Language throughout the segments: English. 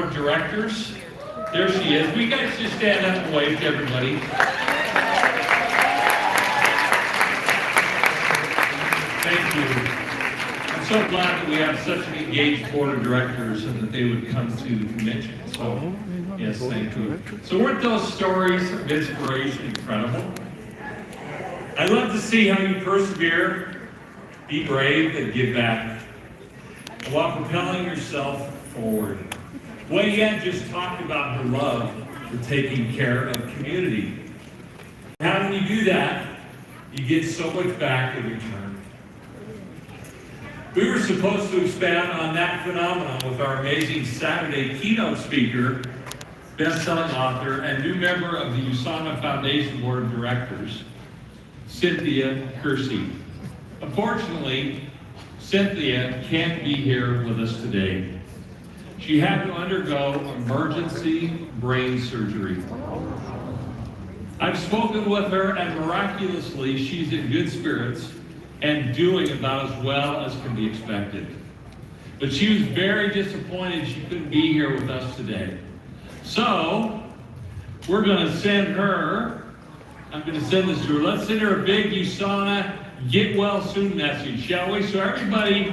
of Directors. There she is. Will you guys just stand up and wave to everybody? Thank you. I'm so glad that we have such an engaged board of directors and that they would come to the convention. So, yes, thank you. So weren't those stories of inspiration incredible? I love to see how you persevere, be brave, and give back, while propelling yourself forward. Wei Yan just talked about her love for taking care of community. How do you do that? You get so much back in return. We were supposed to expand on that phenomenon with our amazing Saturday keynote speaker, best-selling author, and new member of the USANA Foundation Board of Directors, Cynthia Kersey. Unfortunately, Cynthia can't be here with us today. She had to undergo emergency brain surgery. I've spoken with her, and miraculously, she's in good spirits and doing about as well as can be expected. But she was very disappointed she couldn't be here with us today. So, we're gonna send her, I'm gonna send this to her, let's send her a big USANA get well soon message, shall we? So everybody,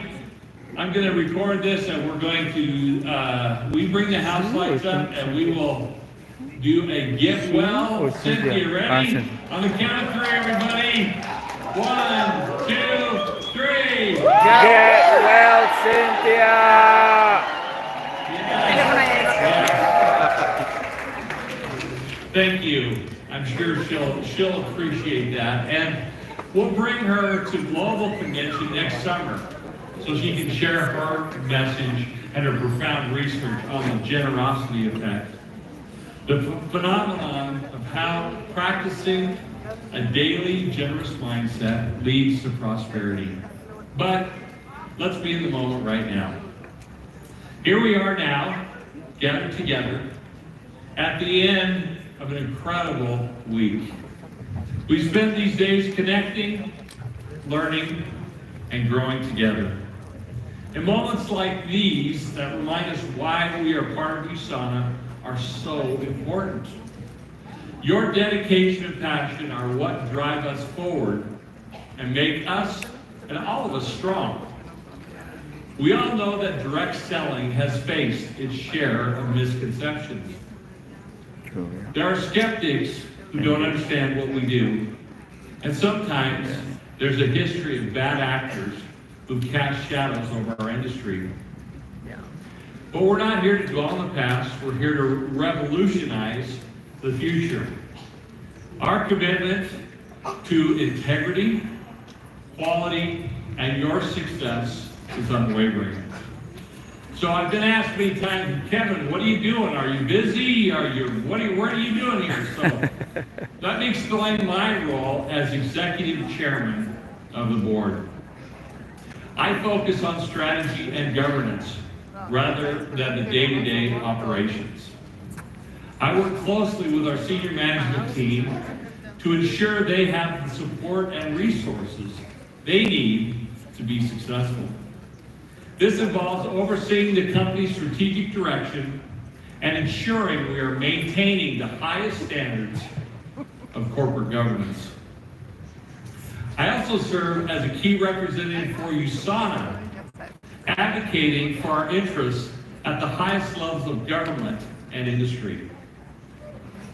I'm gonna record this and we're going to, we bring the house lights up and we will do a get well. Cynthia, ready? On the count of three, everybody. 1, 2, 3. Get well, Cynthia! Thank you. I'm sure she'll appreciate that. And we'll bring her to Global Convention next summer so she can share her message and her profound research on the generosity effect. The phenomenon of how practicing a daily generous mindset leads to prosperity. But let's be in the moment right now. Here we are now, gathered together, at the end of an incredible week. We spend these days connecting, learning, and growing together. And moments like these that remind us why we are part of USANA are so important. Your dedication and passion are what drive us forward and make us and all of us strong. We all know that direct selling has faced its share of misconceptions. There are skeptics who don't understand what we do, and sometimes there's a history of bad actors who cast shadows over our industry. But we're not here to dwell on the past, we're here to revolutionize the future. Our commitment to integrity, quality, and your success is unwavering. So I've been asked many times, Kevin, what are you doing? Are you busy? What are you doing here? So let me explain my role as executive chairman of the board. I focus on strategy and governance rather than the day-to-day operations. I work closely with our senior management team to ensure they have the support and resources they need to be successful. This involves overseeing the company's strategic direction and ensuring we are maintaining the highest standards of corporate governance. I also serve as a key representative for USANA, advocating for our interests at the highest levels of government and industry.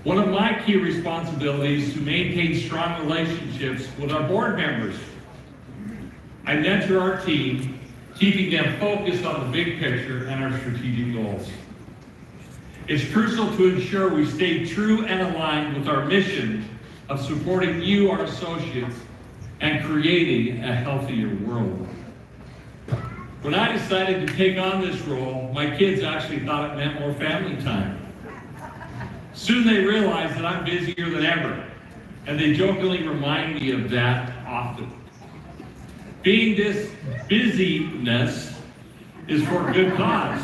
One of my key responsibilities is to maintain strong relationships with our board members. I mentor our team, keeping them focused on the big picture and our strategic goals. It's crucial to ensure we stay true and aligned with our mission of supporting you, our associates, and creating a healthier world. When I decided to take on this role, my kids actually thought it meant more family time. Soon they realized that I'm busier than ever, and they jokingly remind me of that often. Being this busyness is for a good cause.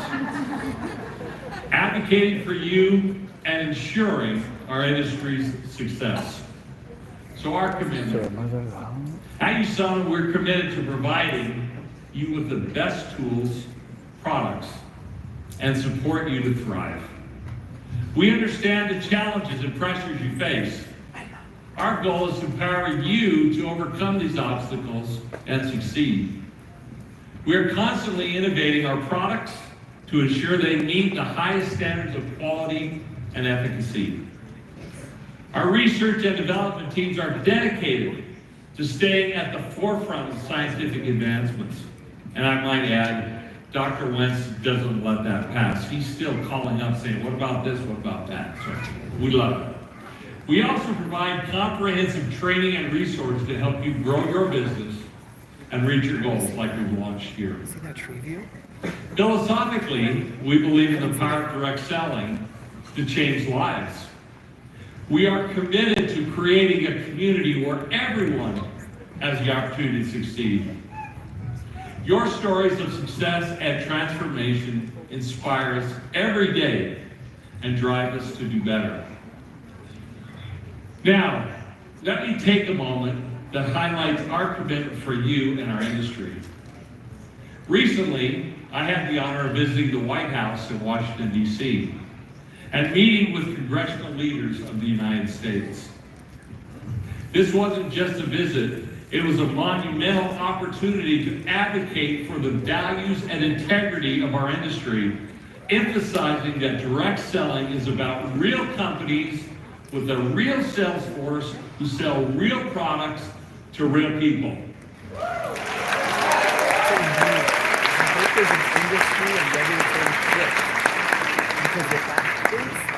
Advocating for you and ensuring our industry's success. So our commitment. At USANA, we're committed to providing you with the best tools, products, and support you to thrive. We understand the challenges and pressures you face. Our goal is to empower you to overcome these obstacles and succeed. We are constantly innovating our products to ensure they meet the highest standards of quality and efficacy. Our research and development teams are dedicated to staying at the forefront of scientific advancements. And I might add, Dr. Wentz doesn't let that pass. He's still calling up saying, what about this, what about that? So we love it. We also provide comprehensive training and resources to help you grow your business and reach your goals like we've launched here. See that tree view? Philosophically, we believe in the power of direct selling to change lives. We are committed to creating a community where everyone has the opportunity to succeed. Your stories of success and transformation inspire us every day and drive us to do better. Now, let me take a moment that highlights our commitment for you and our industry. Recently, I had the honor of visiting the White House in Washington, D.C., and meeting with congressional leaders of the United States. This wasn't just a visit, it was a monumental opportunity to advocate for the values and integrity of our industry, emphasizing that direct selling is about real companies with a real sales force who sell real products to real people.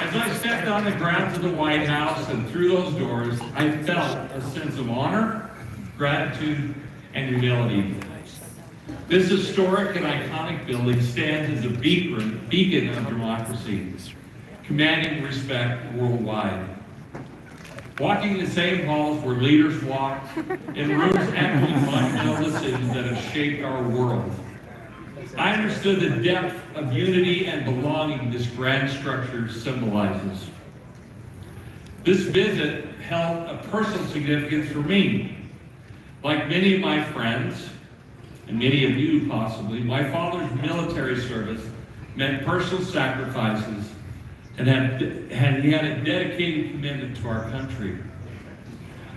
As I stepped on the grounds of the White House and through those doors, I felt a sense of honor, gratitude, and humility. This historic and iconic building stands as a beacon of democracy, commanding respect worldwide. Walking the same halls where leaders walk, in rooms echoing monumental decisions that have shaped our world, I understood the depth of unity and belonging this grand structure symbolizes. This visit held a personal significance for me. Like many of my friends, and many of you possibly, my father's military service meant personal sacrifices, and he had a dedicated commitment to our country.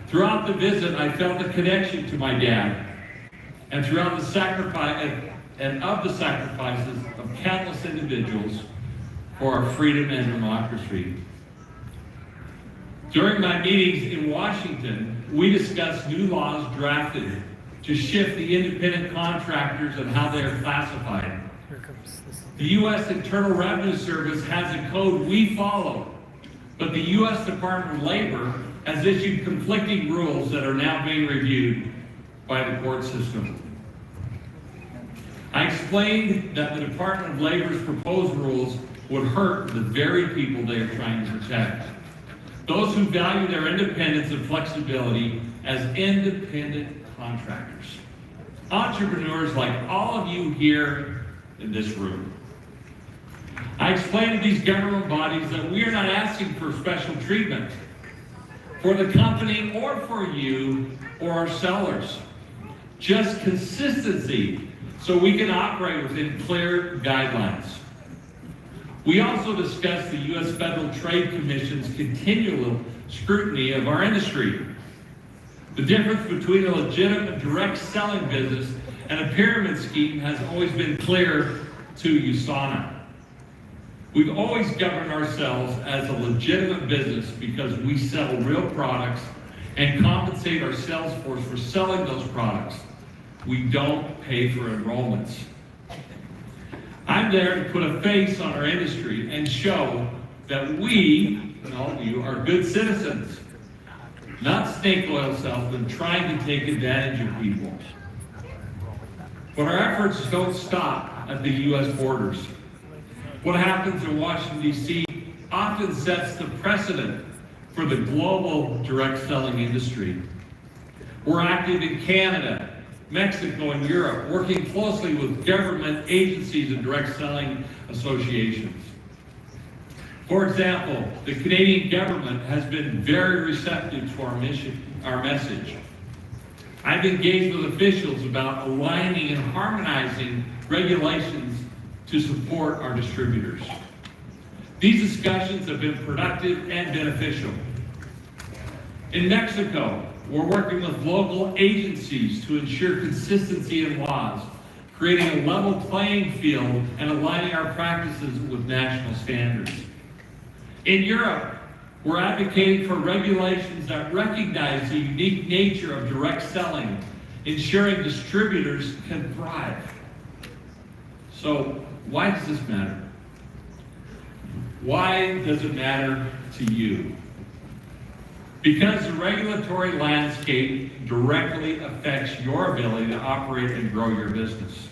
Throughout the visit, I felt a connection to my dad, and throughout the sacrifices of countless individuals for our freedom and democracy. During my meetings in Washington, we discussed new laws drafted to shift the independent contractors and how they are classified. The U.S. Internal Revenue Service has a code we follow, but the U.S. Department of Labor has issued conflicting rules that are now being reviewed by the court system. I explained that the Department of Labor's proposed rules would hurt the very people they are trying to protect. Those who value their independence and flexibility as independent contractors. Entrepreneurs like all of you here in this room. I explained to these government bodies that we are not asking for special treatment for the company or for you or our sellers. Just consistency so we can operate within clear guidelines. We also discussed the U.S. Federal Trade Commission's continual scrutiny of our industry. The difference between a legitimate direct selling business and a pyramid scheme has always been clear to USANA. We've always governed ourselves as a legitimate business because we sell real products and compensate our sales force for selling those products. We don't pay for enrollments. I'm there to put a face on our industry and show that we, and all of you, are good citizens, not snake oil salesmen trying to take advantage of people. But our efforts don't stop at the U.S. borders. What happens in Washington, D.C. often sets the precedent for the global direct selling industry. We're active in Canada, Mexico, and Europe, working closely with government agencies and direct selling associations. For example, the Canadian government has been very receptive to our message. I've engaged with officials about aligning and harmonizing regulations to support our distributors. These discussions have been productive and beneficial. In Mexico, we're working with local agencies to ensure consistency in laws, creating a level playing field and aligning our practices with national standards. In Europe, we're advocating for regulations that recognize the unique nature of direct selling, ensuring distributors can thrive. So, why does this matter? Why does it matter to you? Because the regulatory landscape directly affects your ability to operate and grow your business.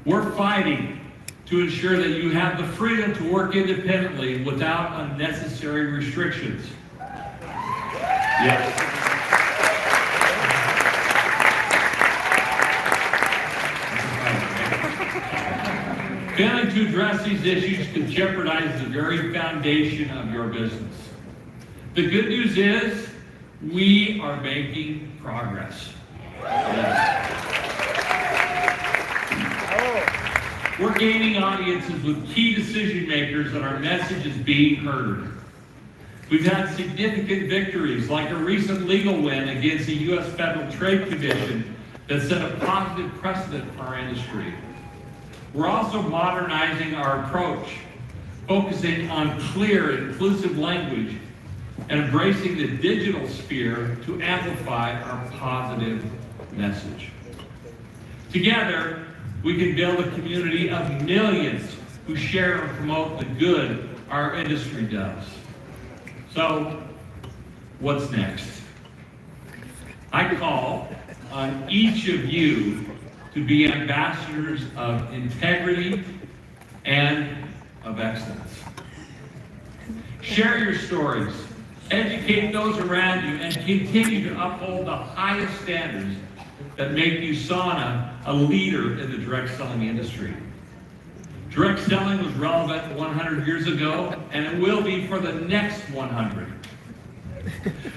We're fighting to ensure that you have the freedom to work independently without unnecessary restrictions. Yes. Failing to address these issues can jeopardize the very foundation of your business. The good news is, we are making progress. Yes. We're gaining audiences with key decision makers and our message is being heard. We've had significant victories, like a recent legal win against the U.S. Federal Trade Commission that set a positive precedent for our industry. We're also modernizing our approach, focusing on clear, inclusive language and embracing the digital sphere to amplify our positive message. Together, we can build a community of millions who share and promote the good our industry does. So, what's next? I call on each of you to be ambassadors of integrity and of excellence. Share your stories, educate those around you, and continue to uphold the highest standards that make USANA a leader in the direct selling industry. Direct selling was relevant 100 years ago, and it will be for the next 100.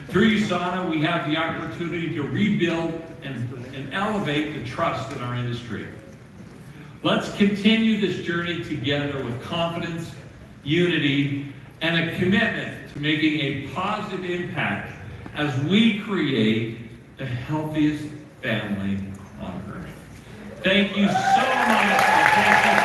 Through USANA, we have the opportunity to rebuild and elevate the trust in our industry. Let's continue this journey together with confidence, unity, and a commitment to making a positive impact as we create the healthiest family on earth. Thank you so much.